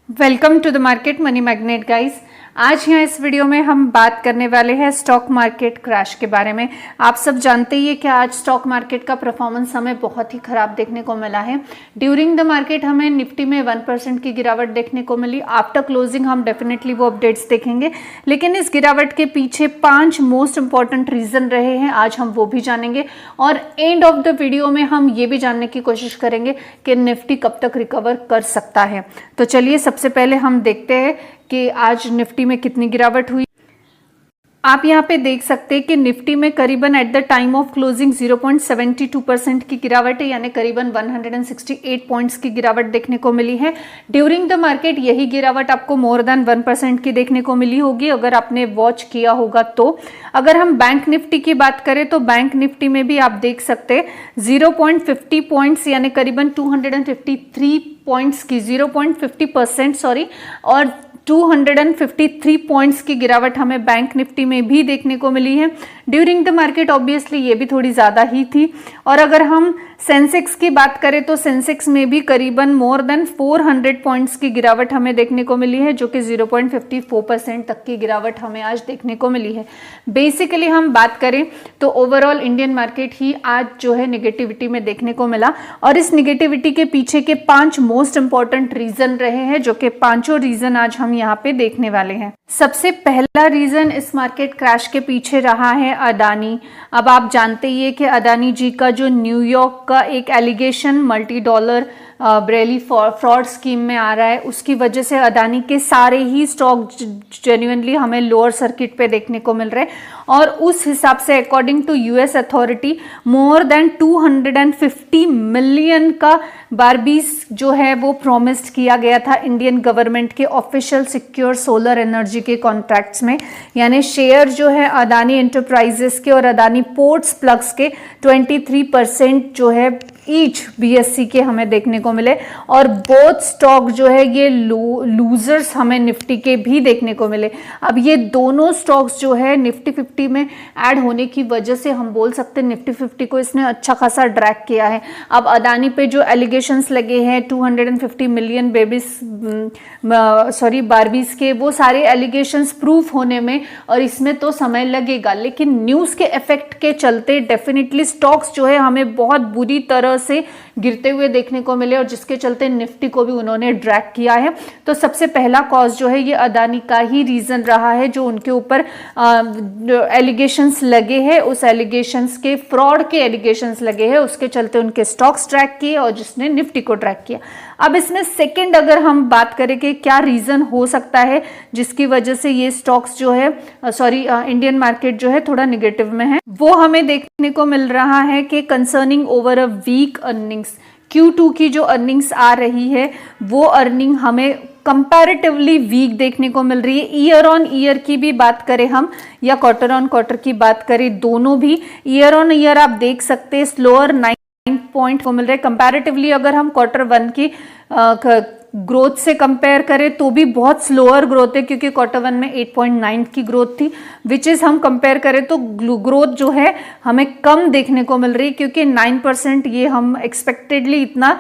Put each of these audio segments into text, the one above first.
Welcome to the market money magnet guys. आज यहाँ इस वीडियो में हम बात करने वाले हैं स्टॉक मार्केट क्रैश के बारे में। आप सब जानते ही है कि आज स्टॉक मार्केट का परफॉर्मेंस हमें बहुत ही खराब देखने को मिला है। ड्यूरिंग द मार्केट हमें निफ्टी में 1% की गिरावट देखने को मिली। आफ्टर क्लोजिंग हम डेफिनेटली वो अपडेट्स देखेंगे, लेकिन इस गिरावट के पीछे 5 मोस्ट इंपॉर्टेंट रीजन रहे हैं। आज हम वो भी जानेंगे और एंड ऑफ द वीडियो में हम ये भी जानने की कोशिश करेंगे कि निफ्टी कब तक रिकवर कर सकता है। तो चलिए सबसे पहले हम देखते हैं कि आज निफ्टी में कितनी गिरावट हुई। आप यहाँ पे देख सकते हैं कि निफ्टी में करीबन at the time of closing 0.72% की गिरावट है, यानी करीबन 168 पॉइंट्स की गिरावट देखने को मिली है। ड्यूरिंग द मार्केट यही गिरावट आपको मोर देन 1% की देखने को मिली होगी अगर आपने वॉच किया होगा तो। अगर हम बैंक निफ्टी की बात करें तो बैंक निफ्टी में भी आप देख सकते हैं 0.50 पॉइंट्स यानी करीबन 253 पॉइंट्स की 0.50% सॉरी और 253 पॉइंट्स की गिरावट हमें बैंक निफ्टी में भी देखने को मिली है। ड्यूरिंग द मार्केट ऑब्वियसली ये भी थोड़ी ज़्यादा ही थी। और अगर हम सेंसेक्स की बात करें तो सेंसेक्स में भी करीबन मोर देन 400 पॉइंट्स की गिरावट हमें देखने को मिली है, जो कि 0.54% तक की गिरावट हमें आज देखने को मिली है। बेसिकली हम बात करें तो ओवरऑल इंडियन मार्केट ही आज जो है निगेटिविटी में देखने को मिला और इस निगेटिविटी के पीछे के 5 मोस्ट इंपॉर्टेंट रीजन रहे हैं, जो कि पांचों रीजन आज हम यहाँ पे देखने वाले हैं। सबसे पहला रीजन इस मार्केट क्रैश के पीछे रहा है अडानी। अब आप जानते ही है कि अडानी जी का जो न्यूयॉर्क का एक allegation multi dollar bribery fraud scheme में आ रहा है, उसकी वजह से अडानी के सारे ही स्टॉक जेन्युइनली हमें लोअर सर्किट पे देखने को मिल रहे हैं। और उस हिसाब से according to US authority more than 250 million का बारबीस जो है वो प्रॉमिस्ड किया गया था इंडियन गवर्नमेंट के ऑफिशियल सिक्योर सोलर एनर्जी के कॉन्ट्रैक्ट्स में, यानी शेयर जो है अडानी एंटरप्राइजेस के और अडानी पोर्ट्स प्लग्स के 23% जो है ईच बीएससी के हमें देखने को मिले। और बोथ स्टॉक जो है ये लूजर्स हमें निफ्टी के भी देखने को मिले। अब ये दोनों स्टॉक्स जो है निफ्टी 50 में ऐड होने की वजह से हम बोल सकते हैं निफ्टी 50 को इसने अच्छा खासा ड्रैग किया है। अब अडानी पे जो एलिगेशंस लगे हैं 250 मिलियन बारबीज के, वो सारे एलिगेशंस प्रूफ होने में और इसमें तो समय लगेगा, लेकिन न्यूज़ के इफेक्ट के चलते डेफिनेटली स्टॉक्स जो है हमें बहुत बुरी तरह से गिरते हुए देखने को मिले और जिसके चलते निफ्टी को भी उन्होंने ड्रैग किया है। तो सबसे पहला कॉज जो है ये अडानी का ही रीजन रहा है, जो उनके ऊपर एलिगेशंस लगे हैं, उस एलिगेशंस के फ्रॉड के एलिगेशंस लगे हैं, उसके चलते उनके स्टॉक्स ट्रैक किए और जिसने निफ्टी को ट्रैक किया। अब इसमें सेकंड अगर हम बात करें कि क्या रीजन हो सकता है जिसकी वजह से ये स्टॉक्स जो है इंडियन मार्केट जो है थोड़ा निगेटिव में है, वो हमें देखने को मिल रहा है कि concerning over a weak earnings, Q2 की जो अर्निंग्स आ रही है वो अर्निंग हमें कंपैरेटिवली वीक देखने को मिल रही है। ईयर ऑन ईयर की भी बात करें हम या क्वार्टर ऑन क्वार्टर की बात करें, दोनों भी ईयर ऑन ईयर आप देख सकते हैं स्लोअर 9 पॉइंट को मिल रहे। कंपैरेटिवली अगर हम Q1 की ग्रोथ से कंपेयर करें तो भी बहुत स्लोअर ग्रोथ है, क्योंकि Q1 में 8.9 की ग्रोथ थी, विच इज़ हम कंपेयर करें तो ग्रोथ जो है हमें कम देखने को मिल रही है, क्योंकि 9% ये हम एक्सपेक्टेडली इतना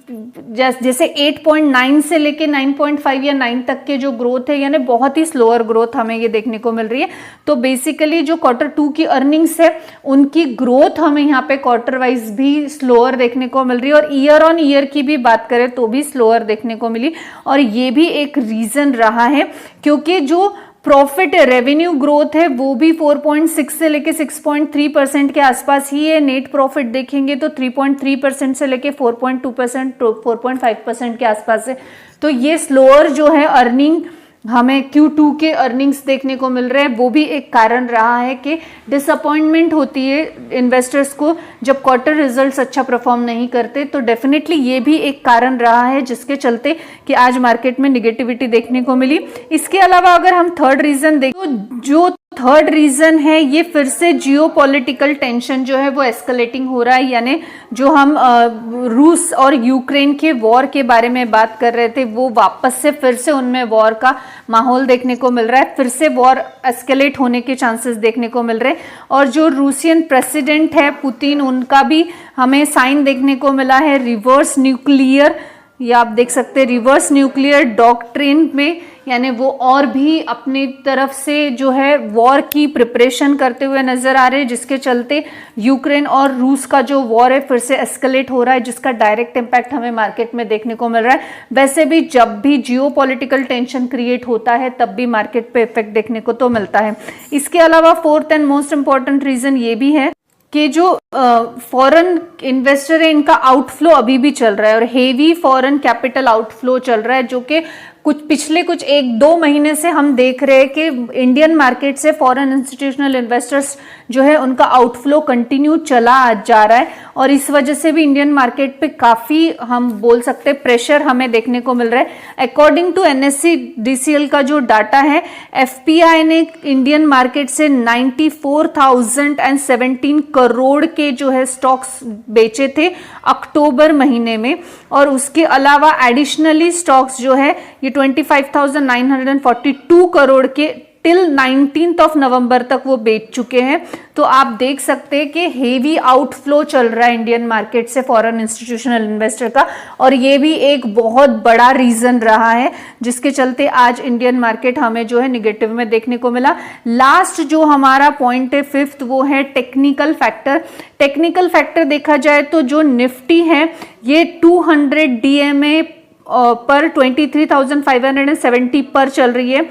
जैसे 8.9 से लेके 9.5 या 9 तक के जो ग्रोथ है, यानी बहुत ही स्लोअर ग्रोथ हमें ये देखने को मिल रही है। तो बेसिकली जो Q2 की अर्निंग्स है उनकी ग्रोथ हमें यहाँ पे क्वार्टर वाइज भी स्लोअर देखने को मिल रही है और ईयर ऑन ईयर की भी बात करें तो भी स्लोअर देखने को मिली। और ये भी एक रीजन रहा है क्योंकि जो प्रॉफिट रेवेन्यू ग्रोथ है वो भी 4.6 से लेके 6.3% के आसपास ही है। नेट प्रॉफिट देखेंगे तो 3.3% से लेके 4.2% 4.5% के आसपास है। तो ये स्लोअर जो है अर्निंग हमें Q2 के अर्निंग्स देखने को मिल रहे हैं, वो भी एक कारण रहा है कि डिसअपॉइंटमेंट होती है इन्वेस्टर्स को जब क्वार्टर रिजल्ट्स अच्छा परफॉर्म नहीं करते। तो डेफिनेटली ये भी एक कारण रहा है जिसके चलते कि आज मार्केट में निगेटिविटी देखने को मिली। इसके अलावा अगर हम थर्ड रीजन देखें तो जो थर्ड रीजन है ये फिर से जियोपॉलिटिकल टेंशन जो है वो एस्केलेटिंग हो रहा है, यानी जो हम रूस और यूक्रेन के वॉर के बारे में बात कर रहे थे वो वापस से फिर से उनमें वॉर का माहौल देखने को मिल रहा है, फिर से वॉर एस्केलेट होने के चांसेस देखने को मिल रहे हैं। और जो रूसियन प्रेसिडेंट है पुतिन, उनका भी हमें साइन देखने को मिला है रिवर्स न्यूक्लियर ये आप देख सकते हैं रिवर्स न्यूक्लियर डॉक्ट्रिन में, यानी वो और भी अपनी तरफ से जो है वॉर की प्रिपरेशन करते हुए नजर आ रहे हैं, जिसके चलते यूक्रेन और रूस का जो वॉर है फिर से एस्केलेट हो रहा है, जिसका डायरेक्ट इम्पैक्ट हमें मार्केट में देखने को मिल रहा है। वैसे भी जब भी जियोपॉलिटिकल टेंशन क्रिएट होता है तब भी मार्केट पे इफेक्ट देखने को तो मिलता है। इसके अलावा fourth and most important reason ये भी है कि जो फॉरेन इन्वेस्टर है इनका आउटफ्लो अभी भी चल रहा है और हेवी फॉरेन कैपिटल आउटफ्लो चल रहा है, जो कि पिछले कुछ 1-2 महीने से हम देख रहे हैं कि इंडियन मार्केट से फॉरेन इंस्टीट्यूशनल इन्वेस्टर्स जो है उनका आउटफ्लो कंटिन्यू चला जा रहा है और इस वजह से भी इंडियन मार्केट पे काफी हम बोल सकते हैं प्रेशर हमें देखने को मिल रहा है। अकॉर्डिंग टू NSE DCL का जो डाटा है, FPI ने इंडियन मार्केट से 94,017 करोड़ के जो है स्टॉक्स बेचे थे अक्टूबर महीने में, और उसके अलावा एडिशनली स्टॉक्स जो है ये 25,942 करोड़ के टिल 19 नवंबर तक वो बेच चुके हैं। तो आप देख सकते हैं कि हेवी आउटफ्लो चल रहा है इंडियन मार्केट से फॉरेन इंस्टीट्यूशनल इन्वेस्टर का, और ये भी एक बहुत बड़ा रीजन रहा है जिसके चलते आज इंडियन मार्केट हमें जो है निगेटिव में देखने को मिला। लास्ट जो हमारा पॉइंट है फिफ्थ, वो है टेक्निकल फैक्टर। टेक्निकल फैक्टर देखा जाए तो जो निफ्टी है ये 200 DMA पर 23,570 पर चल रही है,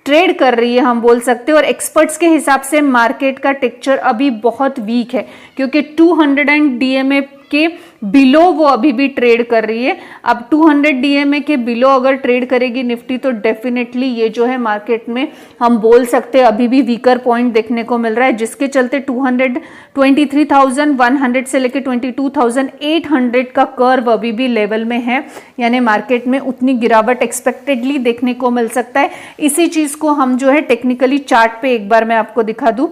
ट्रेड कर रही है हम बोल सकते हैं, और एक्सपर्ट्स के हिसाब से मार्केट का टेक्सचर अभी बहुत वीक है क्योंकि 200 DMA के बिलो वो अभी भी ट्रेड कर रही है। अब 200 DMA के बिलो अगर ट्रेड करेगी निफ्टी तो डेफिनेटली ये जो है मार्केट में हम बोल सकते हैं अभी भी वीकर पॉइंट देखने को मिल रहा है, जिसके चलते 23,100 से लेकर 22,800 का कर्व अभी भी लेवल में है, यानी मार्केट में उतनी गिरावट एक्सपेक्टेडली देखने को मिल सकता है। इसी चीज को हम जो है टेक्निकली चार्ट पे एक बार मैं आपको दिखा दूं।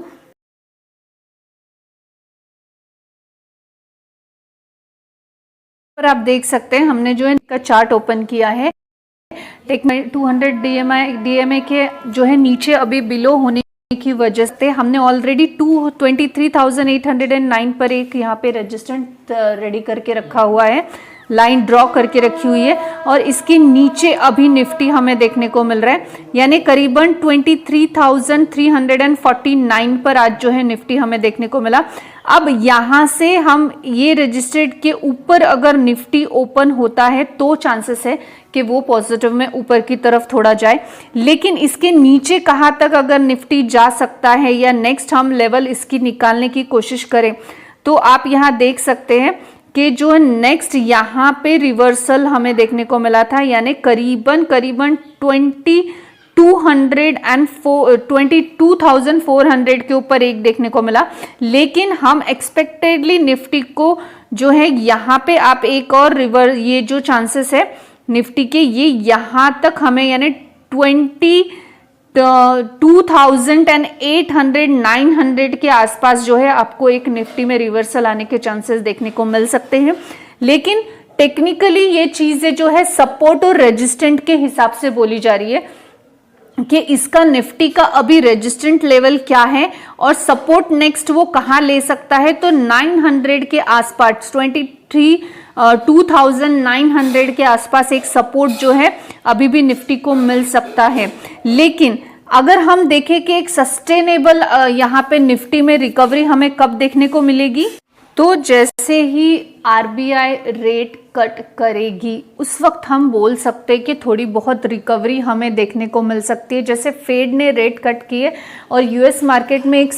पर आप देख सकते हैं हमने जो है इनका चार्ट ओपन किया है, 200 DMA के जो है नीचे अभी बिलो होने की वजह से हमने ऑलरेडी 23,809 पर एक यहाँ पे रेजिस्टेंस रेडी करके रखा हुआ है, लाइन ड्रॉ करके रखी हुई है, और इसके नीचे अभी निफ्टी हमें देखने को मिल रहा है, यानी करीबन 23,349 पर आज जो है निफ्टी हमें देखने को मिला। अब यहां से हम ये रजिस्टर्ड के ऊपर अगर निफ्टी ओपन होता है तो चांसेस है कि वो पॉजिटिव में ऊपर की तरफ थोड़ा जाए, लेकिन इसके नीचे कहां तक अगर निफ्टी जा सकता है या नेक्स्ट हम लेवल इसकी निकालने की कोशिश करें तो आप यहां देख सकते हैं कि जो नेक्स्ट यहाँ पे रिवर्सल हमें देखने को मिला था, यानी करीबन 22,400 के ऊपर एक देखने को मिला, लेकिन हम एक्सपेक्टेडली निफ्टी को जो है यहाँ पे आप एक और ये जो चांसेस है निफ्टी के, ये यहाँ तक हमें यानी 22,800-900 के आसपास जो है आपको एक निफ्टी में रिवर्सल आने के चांसेस देखने को मिल सकते हैं। लेकिन टेक्निकली ये चीजें जो है सपोर्ट और रेजिस्टेंट के हिसाब से बोली जा रही है कि इसका निफ्टी का अभी रेजिस्टेंट लेवल क्या है और सपोर्ट नेक्स्ट वो कहां ले सकता है, तो 900 के आसपास 2,900 के आसपास एक सपोर्ट जो है अभी भी निफ्टी को मिल सकता है। लेकिन अगर हम देखें कि एक सस्टेनेबल यहाँ पे निफ्टी में रिकवरी हमें कब देखने को मिलेगी, तो जैसे ही RBI रेट कट करेगी उस वक्त हम बोल सकते हैं कि थोड़ी बहुत रिकवरी हमें देखने को मिल सकती है। जैसे फेड ने रेट कट किए और US मार्केट में एक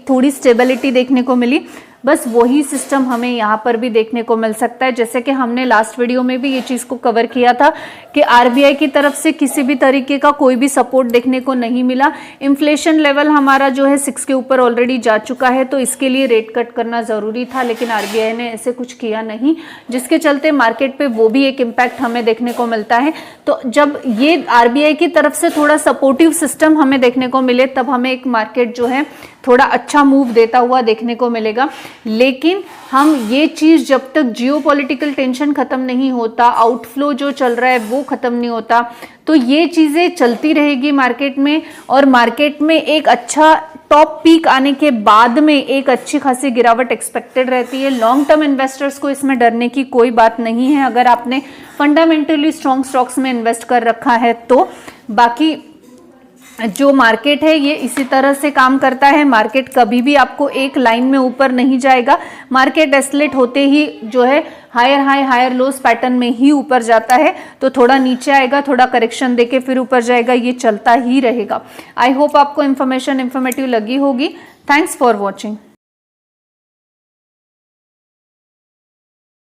थोड़ी स्टेबिलिटी देखने को मिली, बस वही सिस्टम हमें यहाँ पर भी देखने को मिल सकता है। जैसे कि हमने लास्ट वीडियो में भी ये चीज़ को कवर किया था कि RBI की तरफ से किसी भी तरीके का कोई भी सपोर्ट देखने को नहीं मिला। इन्फ्लेशन लेवल हमारा जो है 6 के ऊपर ऑलरेडी जा चुका है, तो इसके लिए रेट कट करना ज़रूरी था, लेकिन RBI ने ऐसे कुछ किया नहीं, जिसके चलते मार्केट पे वो भी एक इम्पैक्ट हमें देखने को मिलता है। तो जब ये RBI की तरफ से थोड़ा सपोर्टिव सिस्टम हमें देखने को मिले तब हमें एक मार्केट जो है थोड़ा अच्छा मूव देता हुआ देखने को मिलेगा। लेकिन हम ये चीज़ जब तक जियोपॉलिटिकल टेंशन खत्म नहीं होता, आउटफ्लो जो चल रहा है वो खत्म नहीं होता, तो ये चीज़ें चलती रहेगी मार्केट में, और मार्केट में एक अच्छा टॉप पीक आने के बाद में एक अच्छी खासी गिरावट एक्सपेक्टेड रहती है। लॉन्ग टर्म इन्वेस्टर्स को इसमें डरने की कोई बात नहीं है अगर आपने फंडामेंटली स्ट्रॉन्ग स्टॉक्स में इन्वेस्ट कर रखा है तो। बाकी जो मार्केट है ये इसी तरह से काम करता है। मार्केट कभी भी आपको एक लाइन में ऊपर नहीं जाएगा। मार्केट एस्केलेट होते ही जो है higher high higher lows pattern में ही ऊपर जाता है, तो थोड़ा नीचे आएगा, थोड़ा करेक्शन देके फिर ऊपर जाएगा, ये चलता ही रहेगा। आई होप आपको इन्फॉर्मेटिव लगी होगी। Thanks for watching.